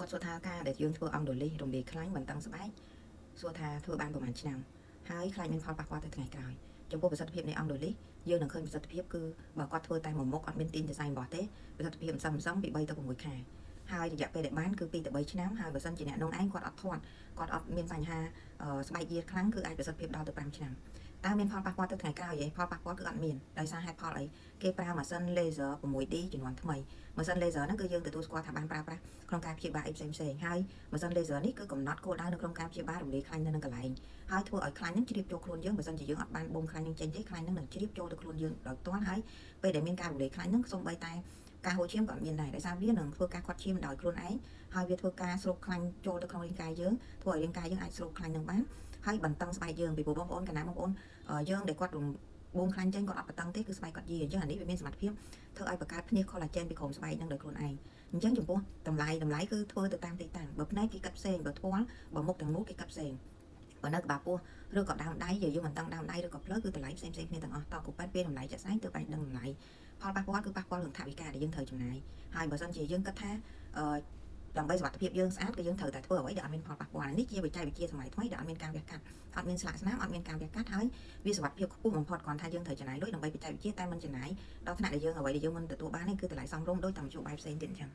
គាត់សួរថាការដែលយើងធ្វើអំដូលីសរំលាយខ្លាញ់មិនតឹងស្បែកសួរថាធ្វើបានប្រហែលឆ្នាំហើយខ្លាចមានផលប៉ះពាល់ទៅថ្ងៃក្រោយចំពោះប្រសិទ្ធភាពនៃអំដូលីសយើងនឹងឃើញប្រសិទ្ធភាពគឺបើគាត់ធ្វើតែមួយមុខអត់មានទីន디자인របស់ទេប្រសិទ្ធភាពសំពី3ទៅ6ខែហើយរយៈពេលដែលបានគឺ2ទៅ3ឆ្នាំហើយបើសិនជាអ្នកនងឯងគាត់អត់ធាត់គាត់អត់មានបញ្ហាស្បែកយាខ្លាំងគឺអាចប្រសិទ្ធភាពដល់ទៅ5ឆ្នាំតើមានផលប៉ះពាល់ទៅថ្ងៃក្រោយទេផលប៉ះពាល់គឺអត់មានដោយសារហេតុផលអីគេប្រើម៉ាស៊ីន laser 6D ជំនាន់ថ្មីម៉ាស៊ីន laser ហ្នឹងគឺយើងទទួលស្គាល់ថាបានប្រើប្រាស់ក្នុងការព្យាបាលអីផ្សេងហើយម៉ាស៊ីន laser នេះគឺកំណត់គោលដៅនៅក្នុងការព្យាបាលរំលាយខ្លាញ់នៅនឹងកន្លែងហើយធ្វើឲ្យខ្លាញ់ហ្នឹងជ្រាបចូលខ្លួនយើងបើមិនជាយើងអត់បានបូមខ្លាញ់នឹងចេញទេខ្លាញ់ហ្នឹងនឹងជ្រាបចូលទៅខ្លួនយើងដោយផ្ទាល់ហើយពេលដែលមានការរំលាយខ្លាញ់ហ្នឹងសូម្បីតែការហូរឈាមក៏មានដែរដោយសារវានឹងធ្វើការខាត់ឈាមដោយខ្លួនឯងហើយវាធ្វើការស្រូបខ្លាញ់ចូលទៅក្នុងរាងកាយយើងធ្វើឲ្យរាងកាយយើងអាចស្រូបខ្លាញ់នឹងបានហើយបន្តឹងស្បែកយើងពីព្រោះបងប្អូនកណ្ដាលបងប្អូនយើងដែលគាត់បូមខ្លាញ់ចេញគាត់អត់បន្តឹងទេគឺស្បែកគាត់យាអញ្ចឹងអានេះវាមានសមត្ថភាពធ្វើឲ្យបង្កើតភ្នាស collagen ពីក្រោមស្បែកនឹងដោយខ្លួនឯងអញ្ចឹងចំពោះតម្លៃគឺធ្វើទៅតាមទីតាំងបើភ្នែកគេកាត់ផ្សេងបើធាល់បើមុខទាំងមូលគេកាត់ផ្សេងបើនៅក្បាលពោះឬក៏ដើមដៃយើងមិនតឹងដើមដៃឬក៏ភ្លើគឺតម្លៃផ្សេងគ្នាទាំងអស់តើគូប៉ែតពេលតម្លៃចាក់ស្ដែងទើបអាចដឹងតម្លៃផលប៉ះពាល់គឺប៉ះពាល់រឿងថវិកាដែលយើងត្រូវចំណាយហើយបើសិនជាយើងគិតថាដើម្បីសុខភាពយើងស្អាតគឺយើងត្រូវតែធ្វើអ្វីដែលអត់មានផលប៉ះពាល់នេះជាបច្ចេកវិទ្យាសម័យថ្មីដែលអត់មានការវះកាត់អត់មានស្លាកស្នាមអត់មានការវះកាត់ហើយវាសុខភាពខ្ពស់បំផុតគ្រាន់ថាយើងត្រូវចំណាយលុយដើម្បីបច្ចេកវិទ្យាតែមិនចំណាយដល់ថ្នាក់ដែលយើងអ្វីដែលយើងមិនទទួលបាននេះគឺតម្លៃសមរម្យដោយតាមនយោបាយផ្សេងទៀតអញ្ចឹង